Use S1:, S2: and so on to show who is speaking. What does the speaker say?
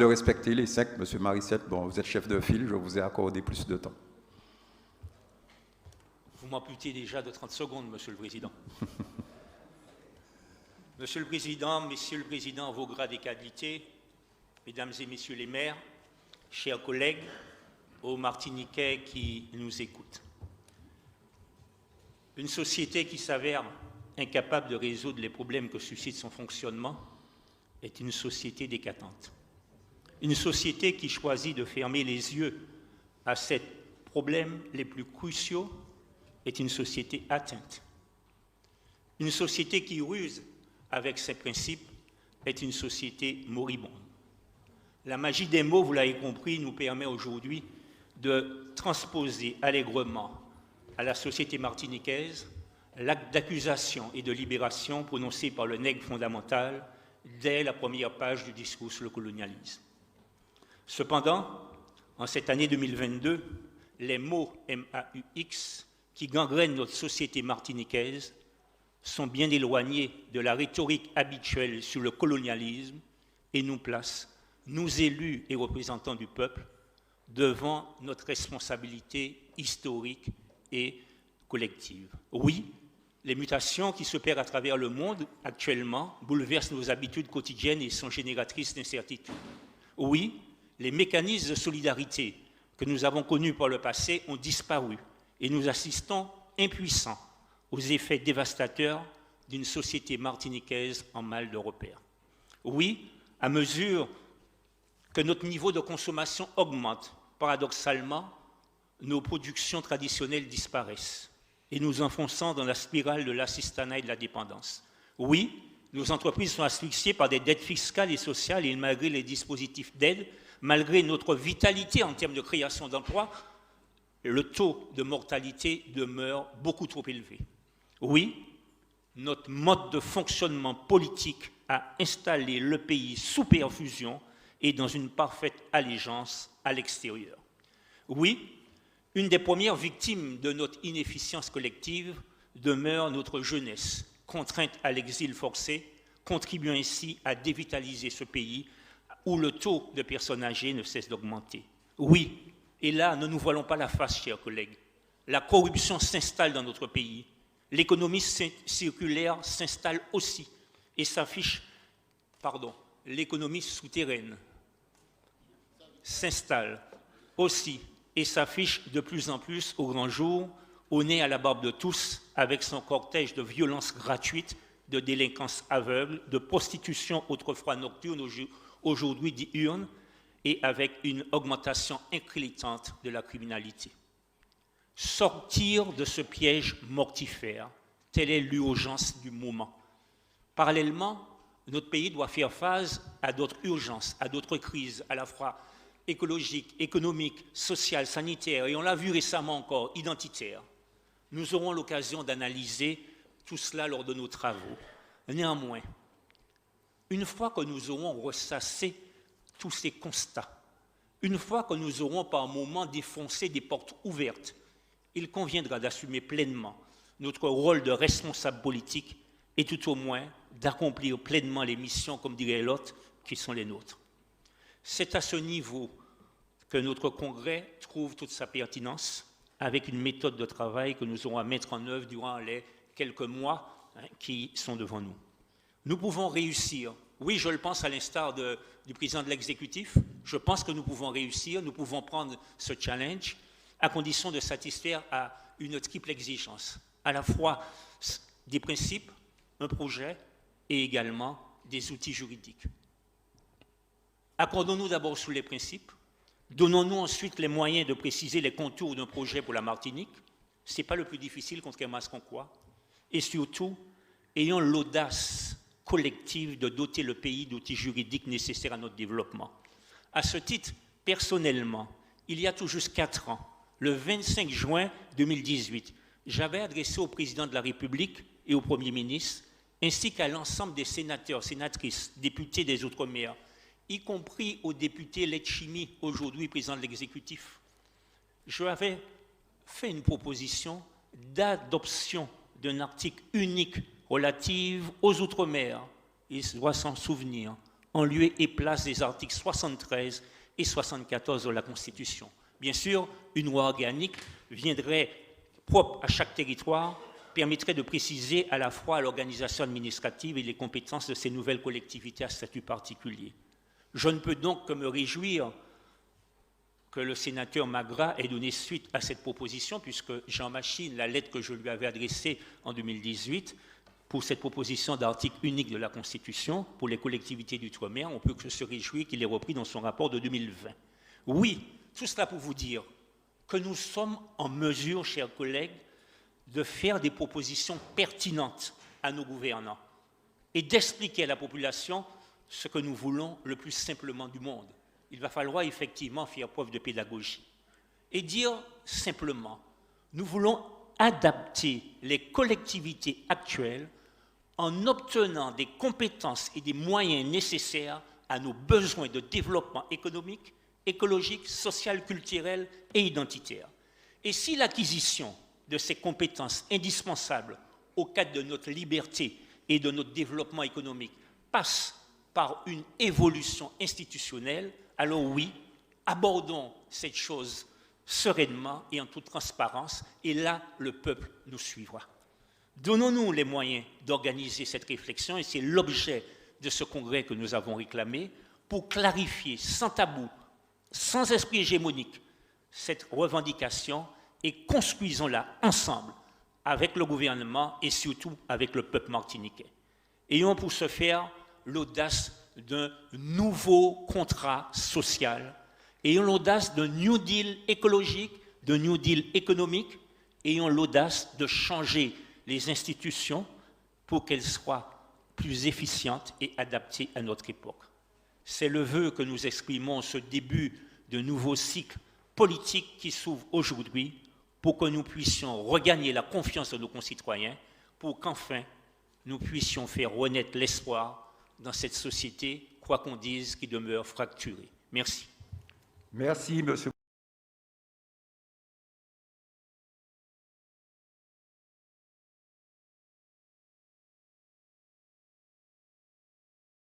S1: De respecter les 5, M. Marissette, bon, vous êtes chef de file, je vous ai accordé plus de temps.
S2: Vous m'amputez déjà de 30 secondes, Monsieur le Président. Monsieur le Président, Messieurs le Président, vos grades et qualités, Mesdames et Messieurs les maires, chers collègues, aux Martiniquais qui nous écoutent. Une société qui s'avère incapable de résoudre les problèmes que suscite son fonctionnement est une société décadente. Une société qui choisit de fermer les yeux à ces problèmes les plus cruciaux est une société atteinte. Une société qui ruse avec ses principes est une société moribonde. La magie des mots, vous l'avez compris, nous permet aujourd'hui de transposer allègrement à la société martiniquaise l'acte d'accusation et de libération prononcé par le nègre fondamental dès la première page du discours sur le colonialisme. Cependant, en cette année 2022, les mots MAUX qui gangrènent notre société martiniquaise sont bien éloignés de la rhétorique habituelle sur le colonialisme et nous placent, nous élus et représentants du peuple, devant notre responsabilité historique et collective. Oui, les mutations qui s'opèrent à travers le monde actuellement bouleversent nos habitudes quotidiennes et sont génératrices d'incertitudes. Oui, les mécanismes de solidarité que nous avons connus par le passé ont disparu et nous assistons impuissants aux effets dévastateurs d'une société martiniquaise en mal de repère. Oui, à mesure que notre niveau de consommation augmente, paradoxalement, nos productions traditionnelles disparaissent et nous enfonçons dans la spirale de l'assistanat et de la dépendance. Oui, nos entreprises sont asphyxiées par des dettes fiscales et sociales et malgré les dispositifs d'aide, malgré notre vitalité en termes de création d'emplois, le taux de mortalité demeure beaucoup trop élevé. Oui, notre mode de fonctionnement politique a installé le pays sous perfusion et dans une parfaite allégeance à l'extérieur. Oui, une des premières victimes de notre inefficience collective demeure notre jeunesse, contrainte à l'exil forcé, contribuant ainsi à dévitaliser ce pays où le taux de personnes âgées ne cesse d'augmenter. Oui, et là, ne nous voilons pas la face, chers collègues, la corruption s'installe dans notre pays, l'économie circulaire s'installe aussi et s'affiche, l'économie souterraine s'installe aussi et s'affiche de plus en plus au grand jour, au nez à la barbe de tous, avec son cortège de violences gratuites, de délinquance aveugle, de prostitution autrefois nocturne, aujourd'hui diurne, et avec une augmentation inquiétante de la criminalité. Sortir de ce piège mortifère, telle est l'urgence du moment. Parallèlement, notre pays doit faire face à d'autres urgences, à d'autres crises, à la fois écologiques, économiques, sociales, sanitaires, et on l'a vu récemment encore, identitaires. Nous aurons l'occasion d'analyser tout cela lors de nos travaux. Néanmoins, une fois que nous aurons ressassé tous ces constats, une fois que nous aurons par moments défoncé des portes ouvertes, il conviendra d'assumer pleinement notre rôle de responsable politique et tout au moins d'accomplir pleinement les missions, comme dirait l'autre, qui sont les nôtres. C'est à ce niveau que notre congrès trouve toute sa pertinence, avec une méthode de travail que nous aurons à mettre en œuvre durant les quelques mois qui sont devant nous. Nous pouvons réussir. Oui, je le pense à l'instar du président de l'exécutif. Je pense que nous pouvons réussir, nous pouvons prendre ce challenge à condition de satisfaire à une triple exigence, à la fois des principes, un projet et également des outils juridiques. Accordons-nous d'abord sur les principes, donnons-nous ensuite les moyens de préciser les contours d'un projet pour la Martinique. Ce n'est pas le plus difficile, contrairement à ce qu'on croit. Et surtout, ayons l'audace collective de doter le pays d'outils juridiques nécessaires à notre développement. À ce titre, personnellement, il y a tout juste 4 ans, le 25 juin 2018, j'avais adressé au président de la République et au Premier ministre, ainsi qu'à l'ensemble des sénateurs, sénatrices, députés des Outre-mer, y compris au député Letchimi, aujourd'hui président de l'exécutif, je avais fait une proposition d'adoption d'un article unique relatif aux Outre-mer. Il doit s'en souvenir. en lieu et place des articles 73 et 74 de la Constitution. Bien sûr, une loi organique viendrait propre à chaque territoire, permettrait de préciser à la fois l'organisation administrative et les compétences de ces nouvelles collectivités à statut particulier. Je ne peux donc que me réjouir que le sénateur Magra ait donné suite à cette proposition, puisque j'en machine la lettre que je lui avais adressée en 2018 pour cette proposition d'article unique de la Constitution pour les collectivités d'outre-mer. On peut que se réjouir qu'il ait repris dans son rapport de 2020. Oui, tout cela pour vous dire que nous sommes en mesure, chers collègues, de faire des propositions pertinentes à nos gouvernants et d'expliquer à la population ce que nous voulons le plus simplement du monde. Il va falloir effectivement faire preuve de pédagogie et dire simplement, nous voulons adapter les collectivités actuelles en obtenant des compétences et des moyens nécessaires à nos besoins de développement économique, écologique, social, culturel et identitaire. Et si l'acquisition de ces compétences indispensables au cadre de notre liberté et de notre développement économique passe par une évolution institutionnelle, alors oui, abordons cette chose sereinement et en toute transparence, et là, le peuple nous suivra. Donnons-nous les moyens d'organiser cette réflexion, et c'est l'objet de ce congrès que nous avons réclamé, pour clarifier sans tabou, sans esprit hégémonique, cette revendication, et construisons-la ensemble avec le gouvernement et surtout avec le peuple martiniquais. Ayons pour ce faire l'audace d'un nouveau contrat social, ayons l'audace d'un New Deal écologique, d'un New Deal économique, ayons l'audace de changer les institutions pour qu'elles soient plus efficientes et adaptées à notre époque. C'est le vœu que nous exprimons en ce début de nouveau cycle politique qui s'ouvre aujourd'hui pour que nous puissions regagner la confiance de nos concitoyens, pour qu'enfin nous puissions faire renaître l'espoir dans cette société, quoi qu'on dise, qui demeure fracturée. Merci.
S1: Merci, monsieur.